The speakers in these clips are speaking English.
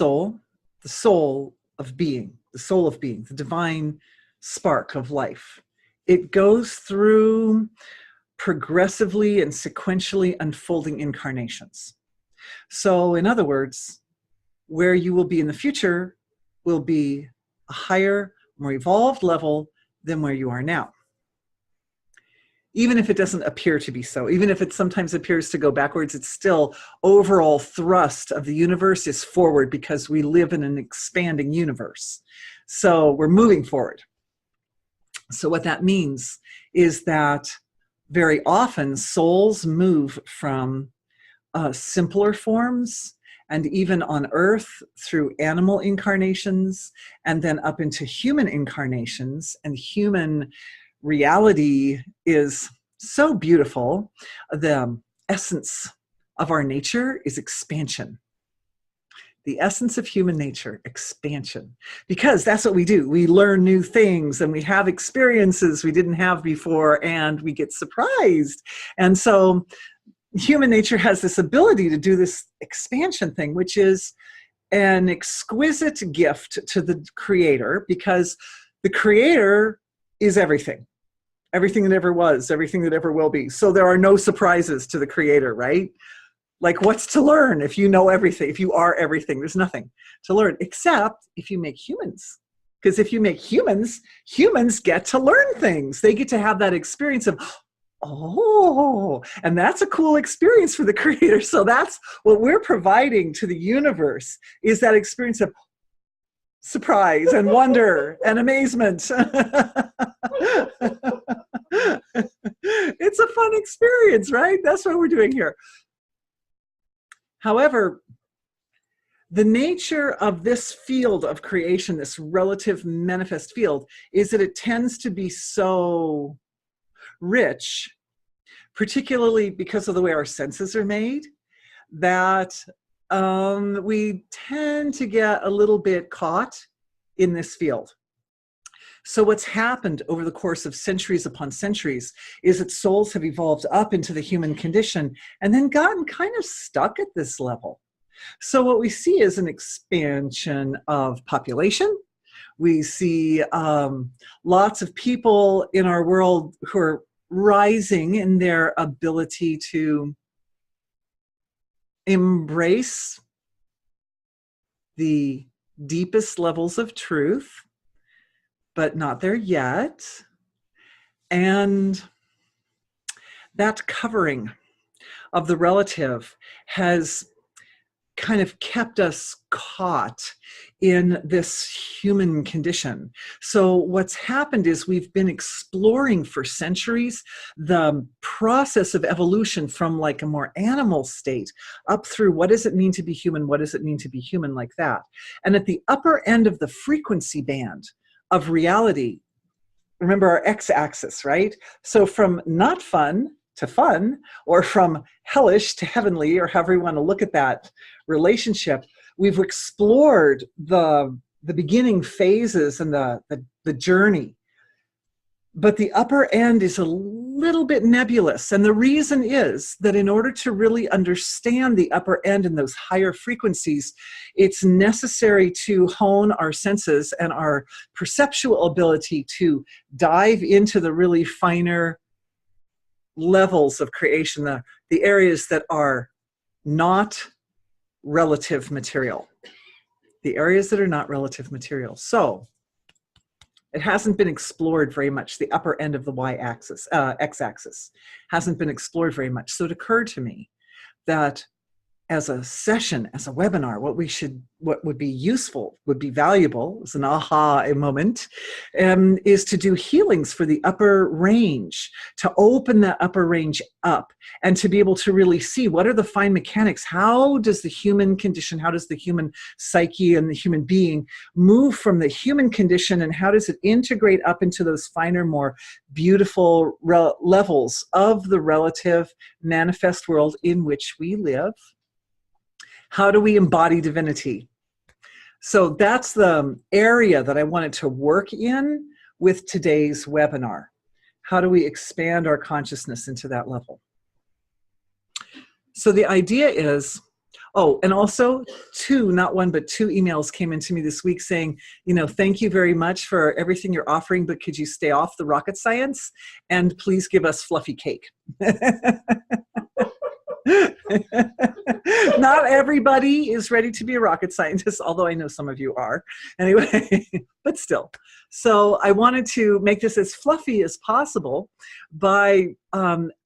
soul, the soul of being, the soul of being, the divine spark of life. It goes through progressively and sequentially unfolding incarnations. So in other words, where you will be in the future will be a higher, more evolved level than where you are now. Even if it doesn't appear to be so, even if it sometimes appears to go backwards, it's still overall thrust of the universe is forward because we live in an expanding universe. So we're moving forward. So what that means is that very often souls move from simpler forms and even on earth through animal incarnations and then up into human incarnations. And human reality is so beautiful. The essence of our nature is expansion. The essence of human nature, expansion. Because that's what we do. We learn new things and we have experiences we didn't have before and we get surprised. And so human nature has this ability to do this expansion thing, which is an exquisite gift to the creator, because the creator is everything. Everything that ever was, everything that ever will be. So there are no surprises to the creator, right? Like, what's to learn if you know everything, if you are everything? There's nothing to learn, except if you make humans. Because if you make humans, humans get to learn things. They get to have that experience of, oh, and that's a cool experience for the creator. So that's what we're providing to the universe, is that experience of surprise and wonder and amazement. It's a fun experience, right? That's what we're doing here. However, the nature of this field of creation, this relative manifest field, is that it tends to be so rich, particularly because of the way our senses are made, that we tend to get a little bit caught in this field. So what's happened over the course of centuries upon centuries is that souls have evolved up into the human condition and then gotten kind of stuck at this level. So what we see is an expansion of population. We see lots of people in our world who are rising in their ability to embrace the deepest levels of truth, but not there yet. And that covering of the relative has kind of kept us caught in this human condition. So what's happened is we've been exploring for centuries the process of evolution from like a more animal state up through what does it mean to be human, what does it mean to be human, like that. And at the upper end of the frequency band of reality, remember our x-axis, right? So from not fun to fun, or from hellish to heavenly, or however you want to look at that relationship, we've explored the beginning phases and the journey. But the upper end is a little bit nebulous. And the reason is that in order to really understand the upper end and those higher frequencies, it's necessary to hone our senses and our perceptual ability to dive into the really finer levels of creation, the areas that are not relative material. The areas that are not relative material. So it hasn't been explored very much. The upper end of the y-axis, x-axis, hasn't been explored very much. So it occurred to me that as a session, as a webinar, what would be useful, would be valuable, as an aha moment, is to do healings for the upper range, to open that upper range up, and to be able to really see what are the fine mechanics. How does the human condition, how does the human psyche and the human being move from the human condition, and how does it integrate up into those finer, more beautiful levels of the relative manifest world in which we live? How do we embody divinity? So that's the area that I wanted to work in with today's webinar. How do we expand our consciousness into that level? So the idea is, Oh, and also two, not one, but two emails came into me this week saying, thank you very much for everything you're offering, but could you stay off the rocket science and please give us fluffy cake? Not everybody is ready to be a rocket scientist, although I know some of you are. Anyway, but still. So I wanted to make this as fluffy as possible by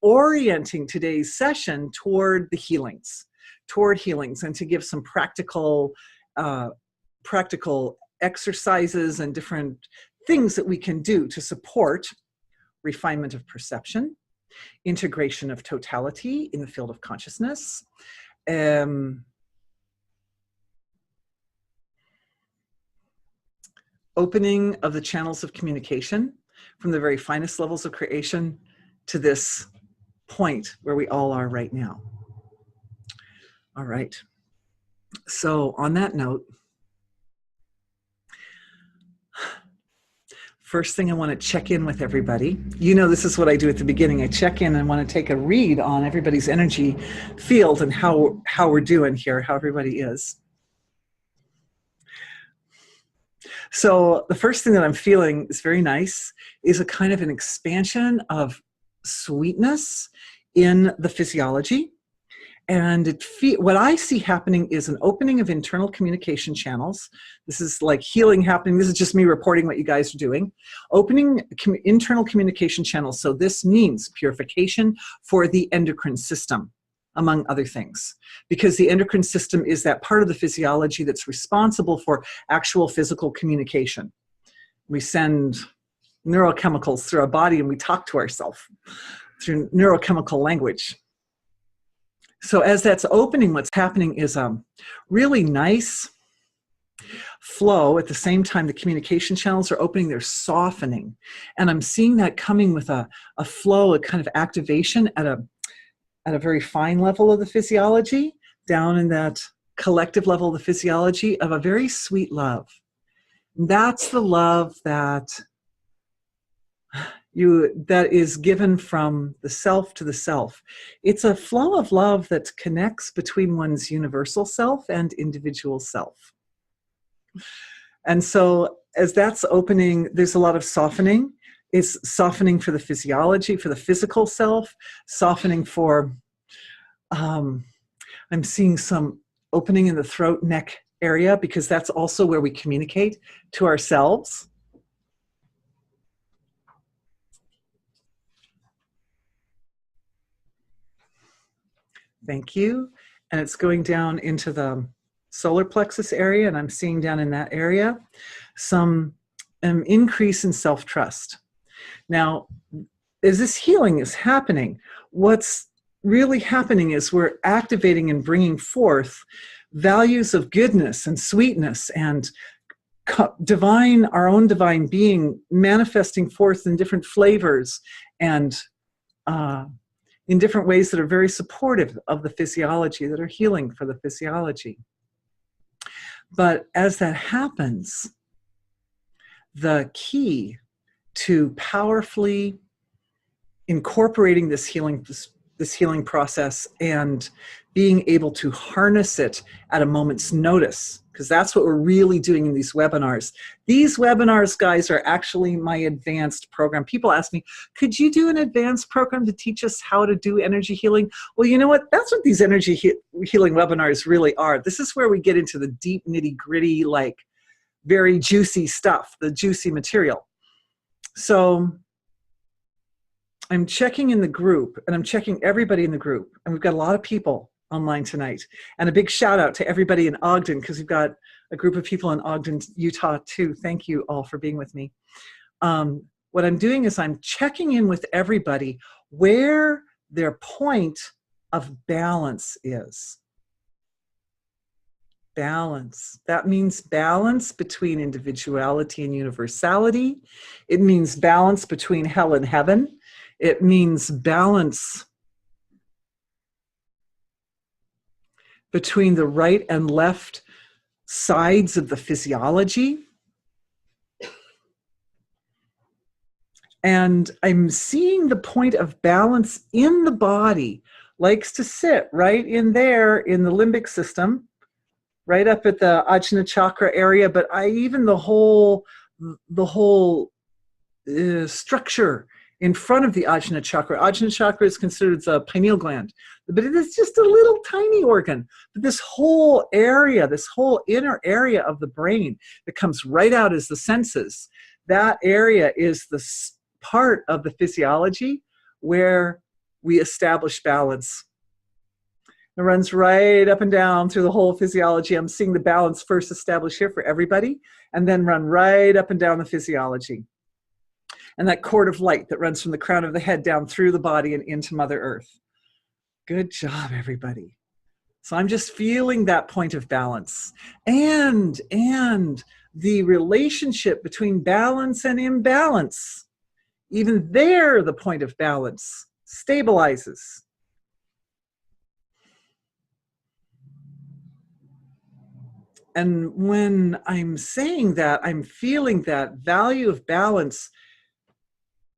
orienting today's session toward the healings, and to give some practical exercises and different things that we can do to support refinement of perception, integration of totality in the field of consciousness, opening of the channels of communication from the very finest levels of creation to this point where we all are right now. All right. So on that note, first thing I want to check in with everybody. This is what I do at the beginning. I check in and want to take a read on everybody's energy field and how we're doing here, how everybody is. So the first thing that I'm feeling is very nice, is a kind of an expansion of sweetness in the physiology. And what I see happening is an opening of internal communication channels. This is like healing happening. This is just me reporting what you guys are doing. Opening internal communication channels. So this means purification for the endocrine system, among other things. Because the endocrine system is that part of the physiology that's responsible for actual physical communication. We send neurochemicals through our body and we talk to ourselves through neurochemical language. So as that's opening, what's happening is a really nice flow. At the same time, the communication channels are opening, they're softening. And I'm seeing that coming with a flow, a kind of activation at a very fine level of the physiology, down in that collective level of the physiology of a very sweet love. And that's the love that is given from the self to the self. It's a flow of love that connects between one's universal self and individual self. And so as that's opening, there's a lot of softening. It's softening for the physiology, for the physical self, softening for, I'm seeing some opening in the throat, neck area, because that's also where we communicate to ourselves. Thank you. And it's going down into the solar plexus area, and I'm seeing down in that area some increase in self-trust. Now, as this healing is happening, what's really happening is we're activating and bringing forth values of goodness and sweetness and our own divine being manifesting forth in different flavors and in different ways that are very supportive of the physiology, that are healing for the physiology. But as that happens, the key to powerfully incorporating this healing process and being able to harness it at a moment's notice, because that's what we're really doing in these webinars. These webinars, guys, are actually my advanced program. People ask me, could you do an advanced program to teach us how to do energy healing? Well, you know what? That's what these energy healing webinars really are. This is where we get into the deep nitty-gritty, like very juicy stuff, the juicy material. So I'm checking in the group, and I'm checking everybody in the group, and we've got a lot of people online tonight. And a big shout out to everybody in Ogden, because we've got a group of people in Ogden, Utah too. Thank you all for being with me. What I'm doing is I'm checking in with everybody where their point of balance is. Balance. That means balance between individuality and universality. It means balance between hell and heaven. It means balance between the right and left sides of the physiology. And I'm seeing the point of balance in the body likes to sit right in there in the limbic system, right up at the Ajna chakra area, but even the whole structure in front of the Ajna chakra. Ajna chakra is considered the pineal gland, but it is just a little tiny organ. But this whole area, this whole inner area of the brain that comes right out as the senses, that area is the part of the physiology where we establish balance. It runs right up and down through the whole physiology. I'm seeing the balance first established here for everybody, and then run right up and down the physiology. And that cord of light that runs from the crown of the head down through the body and into Mother Earth. Good job, everybody. So I'm just feeling that point of balance. And the relationship between balance and imbalance. Even there, the point of balance stabilizes. And when I'm saying that, I'm feeling that value of balance.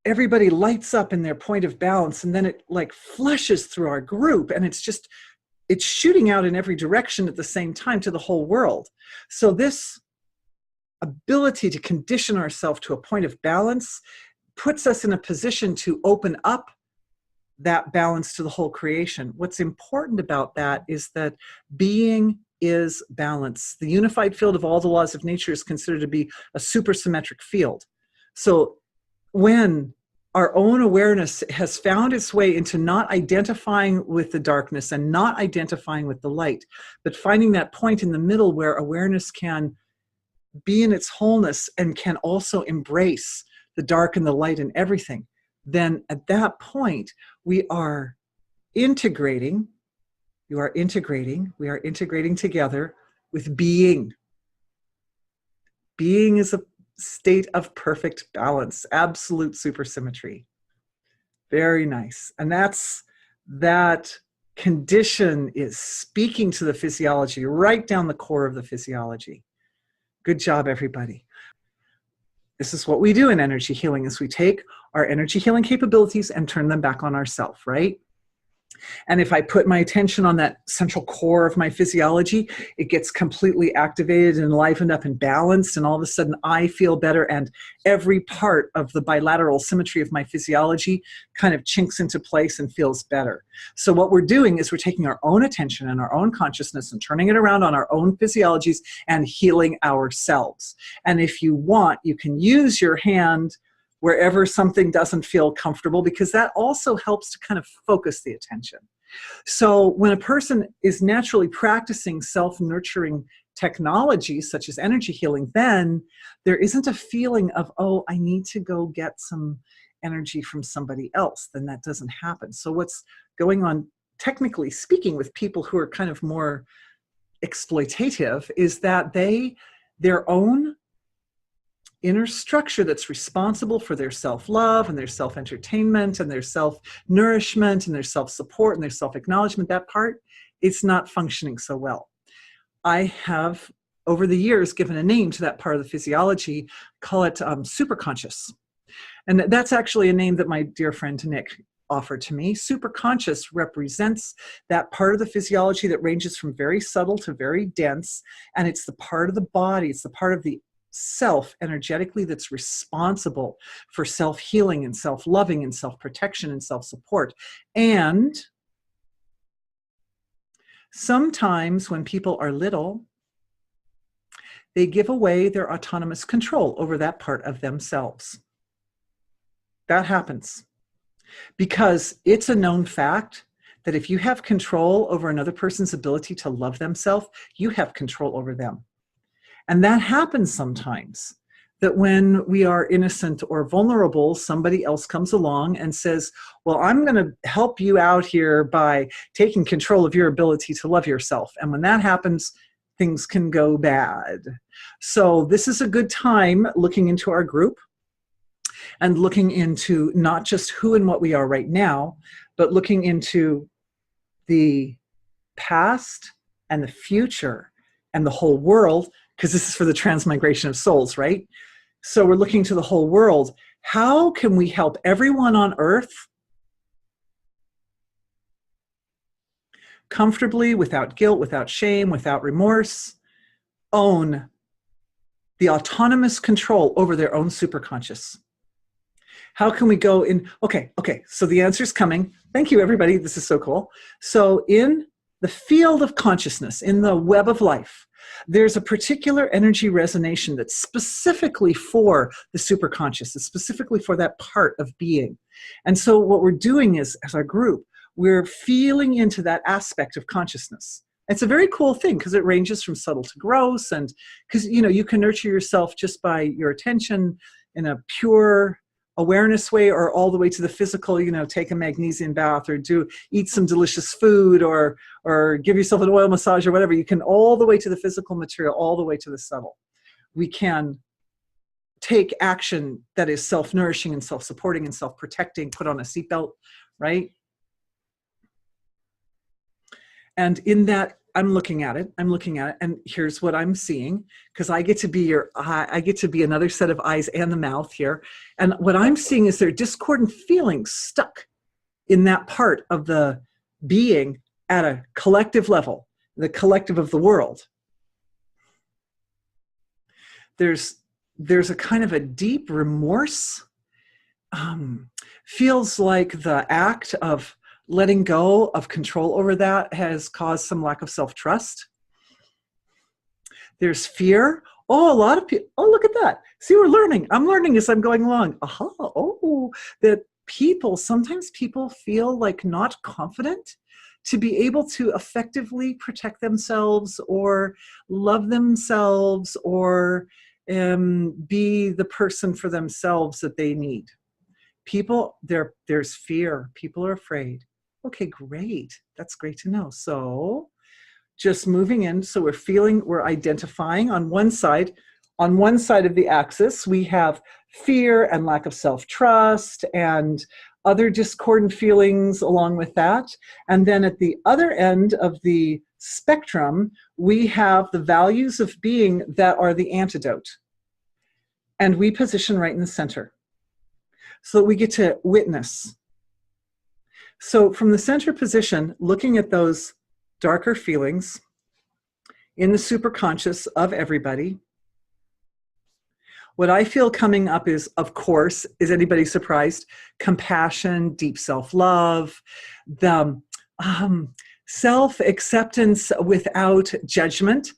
Everybody lights up in their point of balance, and then it like flushes through our group, and it's shooting out in every direction at the same time to the whole world. So this ability to condition ourselves to a point of balance puts us in a position to open up that balance to the whole creation. What's important about that is that being is balance. The unified field of all the laws of nature is considered to be a supersymmetric field. So when our own awareness has found its way into not identifying with the darkness and not identifying with the light, but finding that point in the middle where awareness can be in its wholeness and can also embrace the dark and the light and everything, then at that point we are integrating. We are integrating together with being. Being is a state of perfect balance, absolute supersymmetry. Very nice. And that condition is speaking to the physiology, right down the core of the physiology. Good job, everybody. This is what we do in energy healing, is we take our energy healing capabilities and turn them back on ourselves, right? And if I put my attention on that central core of my physiology, it gets completely activated and livened up and balanced, and all of a sudden I feel better, and every part of the bilateral symmetry of my physiology kind of chinks into place and feels better. So what we're doing is we're taking our own attention and our own consciousness and turning it around on our own physiologies and healing ourselves. And if you want, you can use your hand wherever something doesn't feel comfortable, because that also helps to kind of focus the attention. So when a person is naturally practicing self-nurturing technologies such as energy healing, then there isn't a feeling of, oh, I need to go get some energy from somebody else. Then that doesn't happen. So what's going on, technically speaking, with people who are kind of more exploitative is that their own inner structure that's responsible for their self-love and their self-entertainment and their self-nourishment and their self-support and their self-acknowledgement, that part, it's not functioning so well. I have, over the years, given a name to that part of the physiology, call it superconscious. And that's actually a name that my dear friend Nick offered to me. Superconscious represents that part of the physiology that ranges from very subtle to very dense, and it's the part of the body, it's the part of the self energetically that's responsible for self-healing and self-loving and self-protection and self-support. And sometimes when people are little, they give away their autonomous control over that part of themselves. That happens because it's a known fact that if you have control over another person's ability to love themselves, you have control over them. And that happens sometimes, that when we are innocent or vulnerable, somebody else comes along and says, well, I'm going to help you out here by taking control of your ability to love yourself. And when that happens, things can go bad. So this is a good time looking into our group and looking into not just who and what we are right now, but looking into the past and the future and the whole world, because this is for the transmigration of souls, right? So we're looking to the whole world. How can we help everyone on earth comfortably, without guilt, without shame, without remorse, own the autonomous control over their own superconscious. How can we go in? Okay, so the answer's coming. Thank you, everybody. This is so cool. So in the field of consciousness, in the web of life, there's a particular energy resonation that's specifically for the superconscious. It's specifically for that part of being. And so what we're doing is, as a group, we're feeling into that aspect of consciousness. It's a very cool thing because it ranges from subtle to gross, and because you can nurture yourself just by your attention in a pure awareness way, or all the way to the physical, take a magnesium bath, or eat some delicious food, or give yourself an oil massage, or whatever. You can, all the way to the physical material, all the way to the subtle. We can take action that is self-nourishing and self-supporting and self-protecting, put on a seatbelt, right? And in that, I'm looking at it, and here's what I'm seeing, because I get to be your eye, I get to be another set of eyes and the mouth here. And what I'm seeing is there are discordant feelings stuck in that part of the being at a collective level, the collective of the world. There's a kind of a deep remorse. Feels like the act of letting go of control over that has caused some lack of self-trust. There's fear. Oh, a lot of people, oh, look at that. See, we're learning. I'm learning as I'm going along. Aha, oh, that sometimes people feel like not confident to be able to effectively protect themselves or love themselves or be the person for themselves that they need. There's fear. People are afraid. Okay, great. That's great to know. So just moving in. So we're identifying on one side of the axis, we have fear and lack of self-trust and other discordant feelings along with that. And then at the other end of the spectrum, we have the values of being that are the antidote. And we position right in the center, so that we get to witness. So from the center position, looking at those darker feelings in the superconscious of everybody, what I feel coming up is, of course, is anybody surprised? Compassion, deep self-love, the self-acceptance without judgment,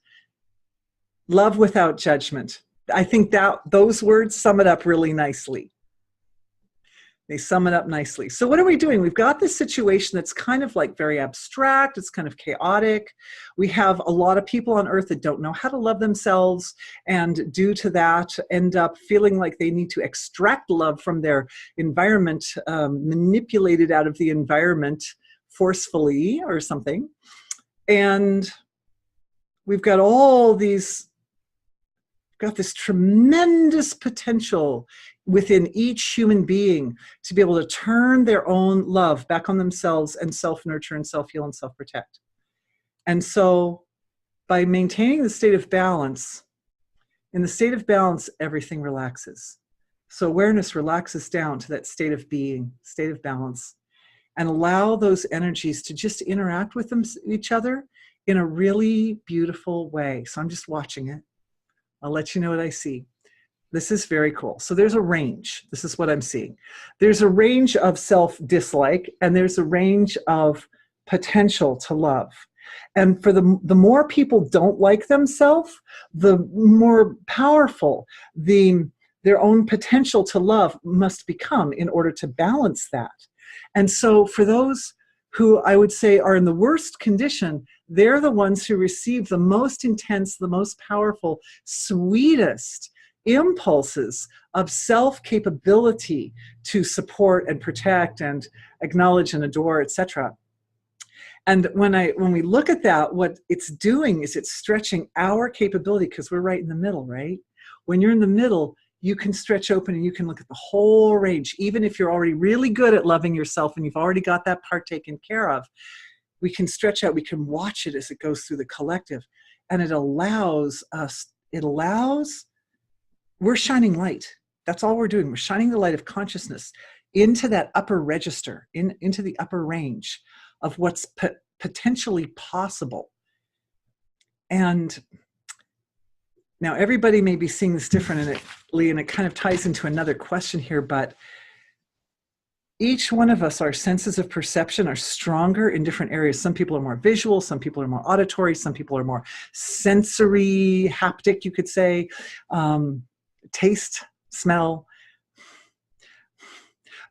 love without judgment. I think that those words sum it up really nicely. They sum it up nicely. So what are we doing? We've got this situation that's kind of like very abstract. It's kind of chaotic. We have a lot of people on earth that don't know how to love themselves, and due to that end up feeling like they need to extract love from their environment, manipulated out of the environment forcefully or something. And we've got this tremendous potential within each human being to be able to turn their own love back on themselves and self-nurture and self-heal and self-protect. And so by maintaining the state of balance, in the state of balance, everything relaxes. So awareness relaxes down to that state of being, state of balance, and allow those energies to just interact with each other in a really beautiful way. So I'm just watching it. I'll let you know what I see. This is very cool. So there's a range. This is what I'm seeing. There's a range of self-dislike, and there's a range of potential to love. And for the more people don't like themselves, the more powerful their own potential to love must become in order to balance that. And so for those who I would say are in the worst condition, they're the ones who receive the most intense, the most powerful, sweetest impulses of self-capability to support and protect and acknowledge and adore, etc. And when we look at that, what it's doing is it's stretching our capability, because we're right in the middle, right? When you're in the middle, you can stretch open and you can look at the whole range. Even if you're already really good at loving yourself and you've already got that part taken care of, we can stretch out, we can watch it as it goes through the collective. And it allows us, we're shining light. That's all we're doing. We're shining the light of consciousness into that upper register, into the upper range of what's potentially possible. And now everybody may be seeing this differently, and it kind of ties into another question here, but each one of us, our senses of perception are stronger in different areas. Some people are more visual, some people are more auditory, some people are more sensory, haptic, you could say, taste, smell.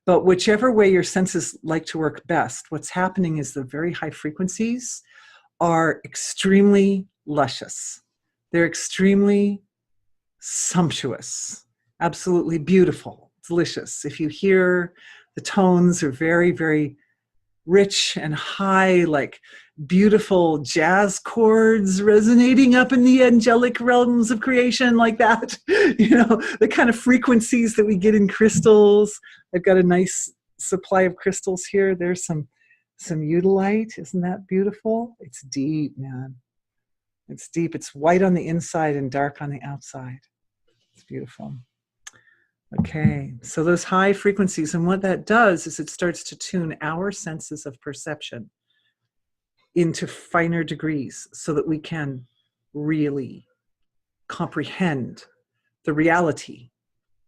But whichever way your senses like to work best, what's happening is the very high frequencies are extremely luscious. They're extremely sumptuous, absolutely beautiful, delicious. If you hear the tones are very, very rich and high, like beautiful jazz chords resonating up in the angelic realms of creation, like that. You know, the kind of frequencies that we get in crystals. I've got a nice supply of crystals here. There's some eudolite. Isn't that beautiful? It's deep, man. It's deep. It's white on the inside and dark on the outside. It's beautiful. Okay, so those high frequencies, and what that does is it starts to tune our senses of perception into finer degrees so that we can really comprehend the reality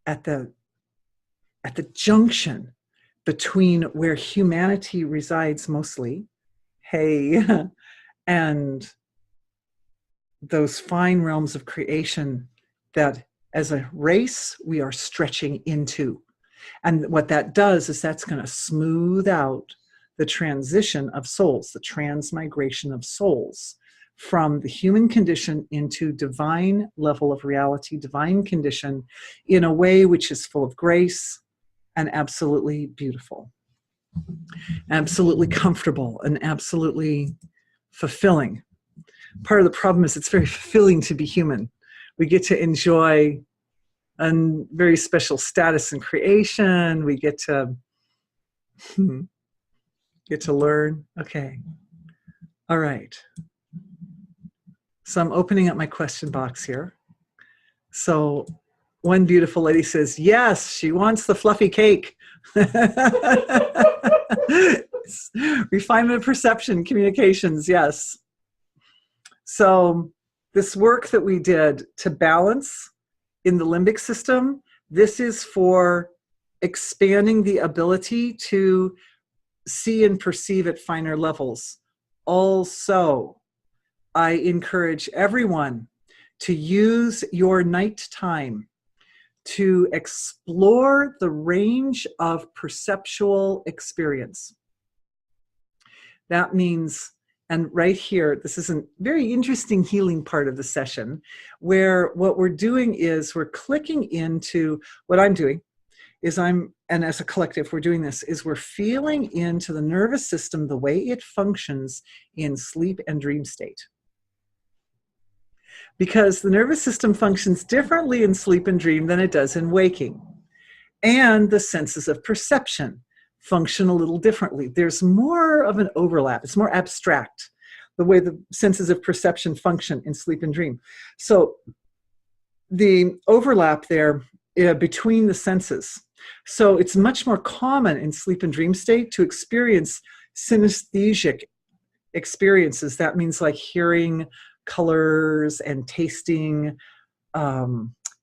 at the junction between where humanity resides mostly, hey, and those fine realms of creation that as a race, we are stretching into. And what that does is that's going to smooth out the transition of souls, the transmigration of souls from the human condition into divine level of reality, divine condition, in a way which is full of grace and absolutely beautiful, absolutely comfortable, and absolutely fulfilling. Part of the problem is it's very fulfilling to be human. We get to enjoy a very special status in creation. We get to learn. Okay. All right. So I'm opening up my question box here. So one beautiful lady says, yes, she wants the fluffy cake. Refinement of perception, communications, yes. So this work that we did to balance in the limbic system, this is for expanding the ability to see and perceive at finer levels. Also, I encourage everyone to use your nighttime to explore the range of perceptual experience. That means, and right here, this is a very interesting healing part of the session, where what we're doing is we're clicking into, what I'm doing is and as a collective, we're doing this, is we're feeling into the nervous system the way it functions in sleep and dream state. Because the nervous system functions differently in sleep and dream than it does in waking. And the senses of perception function a little differently. There's more of an overlap. It's more abstract, the way the senses of perception function in sleep and dream. So the overlap there between the senses. So it's much more common in sleep and dream state to experience synesthesic experiences. That means like hearing colors and tasting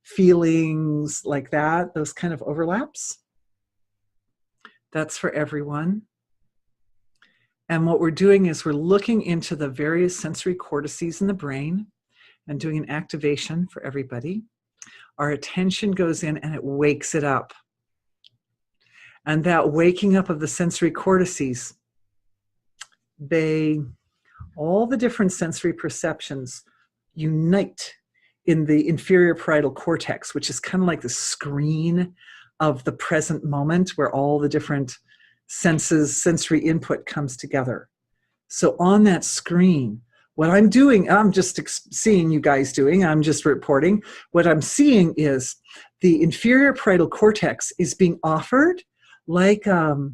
feelings like that, those kind of overlaps. That's for everyone. And what we're doing is we're looking into the various sensory cortices in the brain and doing an activation for everybody. Our attention goes in and it wakes it up. And that waking up of the sensory cortices, all the different sensory perceptions unite in the inferior parietal cortex, which is kind of like the screen of the present moment where all the different sensory input comes together. So on that screen, what I'm doing, I'm just seeing you guys doing, I'm just reporting, what I'm seeing is the inferior parietal cortex is being offered like a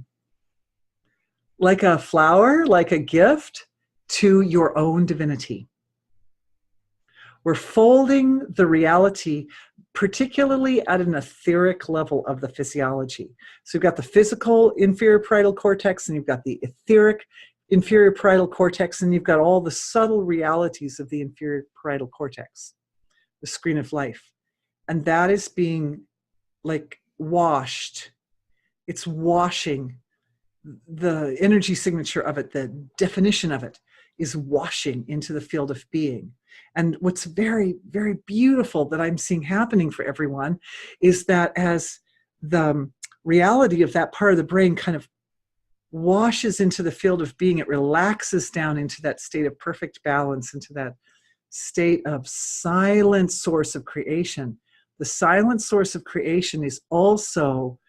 flower, like a gift to your own divinity. We're folding the reality, particularly at an etheric level of the physiology. So you've got the physical inferior parietal cortex, and you've got the etheric inferior parietal cortex, and you've got all the subtle realities of the inferior parietal cortex, the screen of life. And that is being like washed. It's washing. The energy signature of it, the definition of it, is washing into the field of being. And what's very, very beautiful that I'm seeing happening for everyone is that as the reality of that part of the brain kind of washes into the field of being, it relaxes down into that state of perfect balance, into that state of silent source of creation. The silent source of creation is also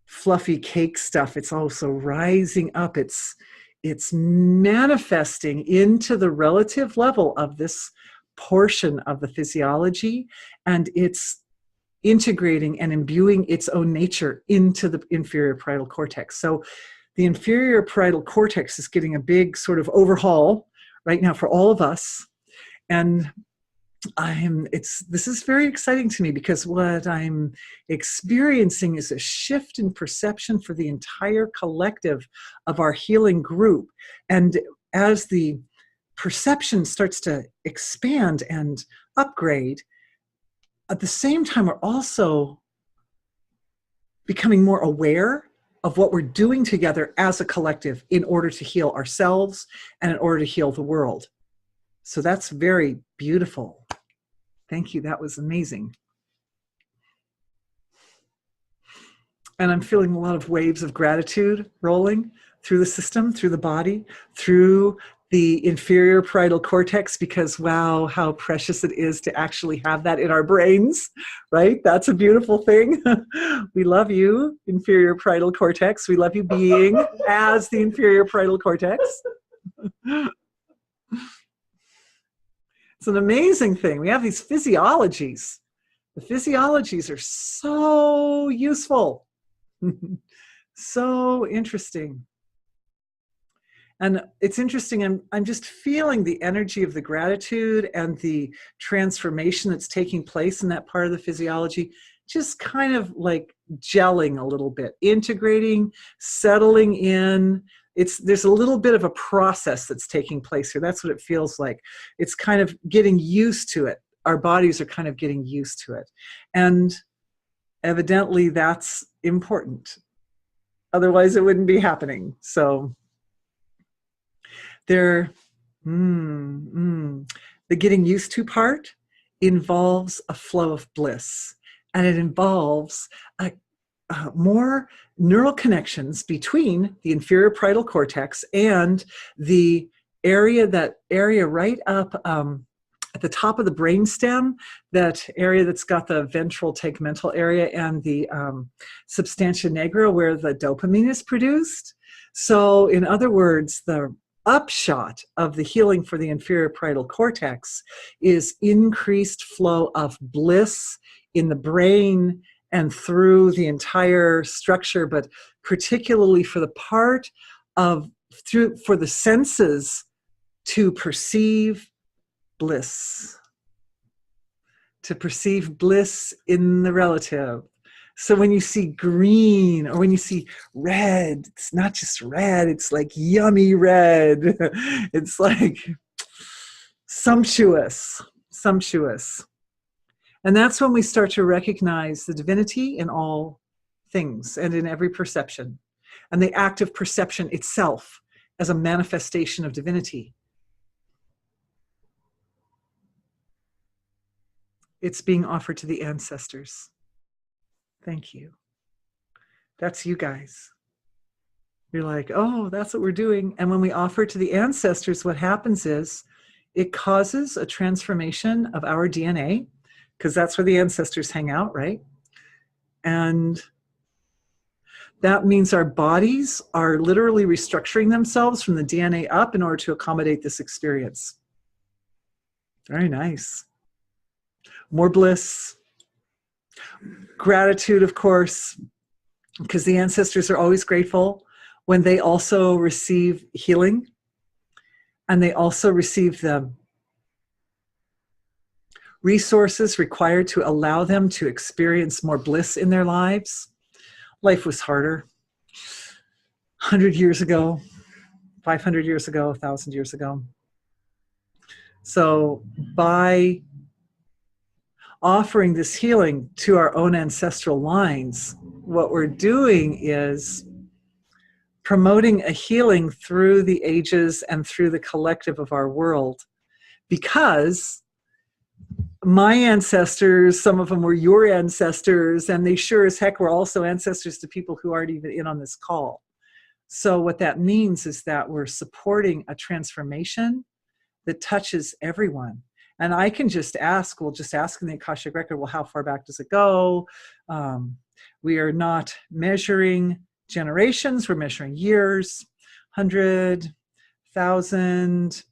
fluffy cake stuff. It's also rising up. It's manifesting into the relative level of this portion of the physiology, and it's integrating and imbuing its own nature into the inferior parietal cortex. So the inferior parietal cortex is getting a big sort of overhaul right now for all of us. And this is very exciting to me, because what I'm experiencing is a shift in perception for the entire collective of our healing group. And as the perception starts to expand and upgrade, at the same time, we're also becoming more aware of what we're doing together as a collective in order to heal ourselves and in order to heal the world. So that's very beautiful. Thank you. That was amazing. And I'm feeling a lot of waves of gratitude rolling through the system, through the body, through the inferior parietal cortex, because wow, how precious it is to actually have that in our brains, right? That's a beautiful thing. We love you, inferior parietal cortex. We love you being as the inferior parietal cortex. It's an amazing thing. We have these physiologies. The physiologies are so useful. So interesting. And it's interesting, I'm just feeling the energy of the gratitude and the transformation that's taking place in that part of the physiology, just kind of like gelling a little bit, integrating, settling in. There's a little bit of a process that's taking place here. That's what it feels like. It's kind of getting used to it. Our bodies are kind of getting used to it. And evidently that's important. Otherwise it wouldn't be happening. So the getting used to part involves a flow of bliss, and it involves more neural connections between the inferior parietal cortex and the area right up at the top of the brainstem, that area that's got the ventral tegmental area and the substantia nigra, where the dopamine is produced. So in other words, the upshot of the healing for the inferior parietal cortex is increased flow of bliss in the brain and through the entire structure, but particularly for the part of for the senses to perceive bliss, in the relative. So when you see green or when you see red, it's not just red, it's like yummy red. It's like sumptuous. And that's when we start to recognize the divinity in all things and in every perception, and the act of perception itself as a manifestation of divinity. It's being offered to the ancestors. Thank you. That's you guys. You're like, oh, that's what we're doing. And when we offer to the ancestors, what happens is it causes a transformation of our DNA, because that's where the ancestors hang out, right? And that means our bodies are literally restructuring themselves from the DNA up in order to accommodate this experience. Very nice. More bliss. Gratitude, of course, because the ancestors are always grateful when they also receive healing, and they also receive the resources required to allow them to experience more bliss in their lives. Life was harder 100 years ago. 500 years ago, 1,000 years ago. So by offering this healing to our own ancestral lines, what we're doing is promoting a healing through the ages and through the collective of our world. Because my ancestors, some of them were your ancestors, and they sure as heck were also ancestors to people who aren't even in on this call. So what that means is that we're supporting a transformation that touches everyone. And I can just ask, we'll just ask in the Akashic Record, well, how far back does it go? We are not measuring generations, we're measuring years, 100, 1,000,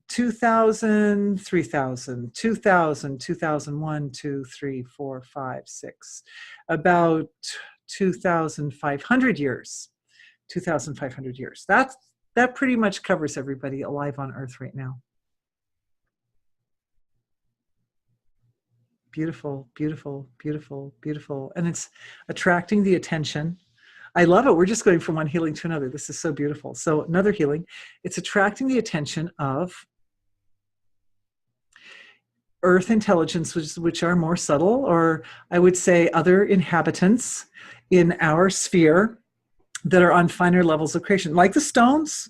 2,000, 3,000, 2,000, 2001, 2, 3, 4, 5, 6, about 2,500 years. 2,500 years. That pretty much covers everybody alive on Earth right now. Beautiful, beautiful, beautiful, beautiful. And it's attracting the attention. I love it. We're just going from one healing to another. This is so beautiful. So another healing, it's attracting the attention of Earth intelligence, which are more subtle, or I would say other inhabitants in our sphere that are on finer levels of creation, like the stones.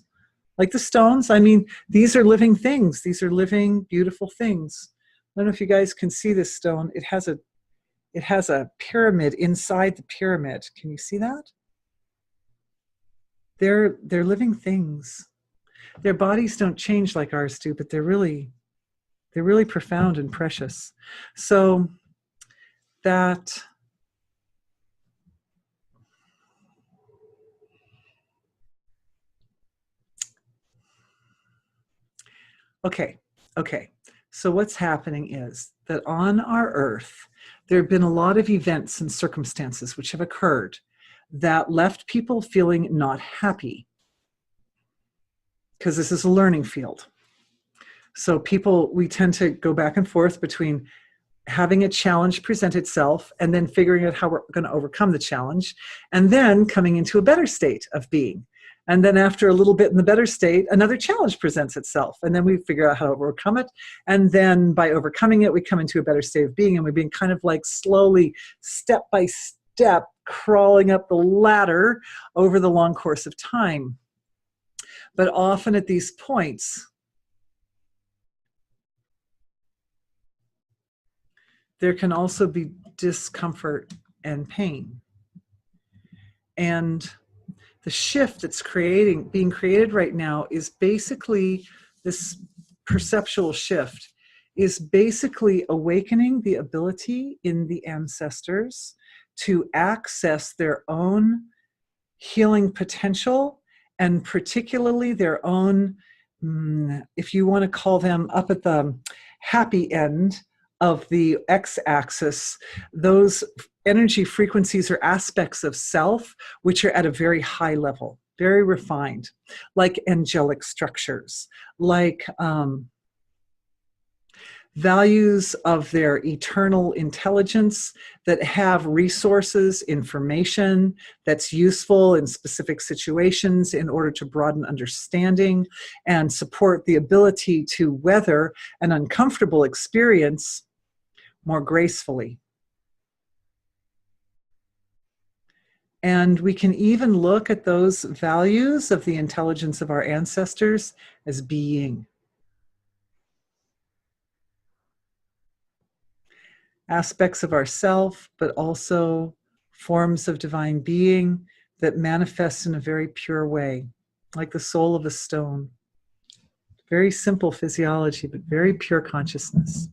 Like the stones. I mean, these are living things. These are living, beautiful things. I don't know if you guys can see this stone. It has a pyramid inside the pyramid. Can you see that? They're living things. Their bodies don't change like ours do, but they're really profound and precious. So that okay. So what's happening is that on our Earth, there have been a lot of events and circumstances which have occurred that left people feeling not happy, because this is a learning field. So we tend to go back and forth between having a challenge present itself and then figuring out how we're going to overcome the challenge, and then coming into a better state of being. And then after a little bit in the better state, another challenge presents itself. And then we figure out how to overcome it. And then by overcoming it, we come into a better state of being. And we've been kind of like slowly, step by step, crawling up the ladder over the long course of time. But often at these points, there can also be discomfort and pain. And the shift that's being created right now is basically, this perceptual shift is basically awakening the ability in the ancestors to access their own healing potential, and particularly their own, if you want to call them up at the happy end of the x-axis, those energy frequencies or aspects of self which are at a very high level, very refined, like angelic structures, like values of their eternal intelligence that have resources, information that's useful in specific situations in order to broaden understanding and support the ability to weather an uncomfortable experience more gracefully. And we can even look at those values of the intelligence of our ancestors as being. Aspects of ourself, but also forms of divine being that manifest in a very pure way, like the soul of a stone. Very simple physiology, but very pure consciousness.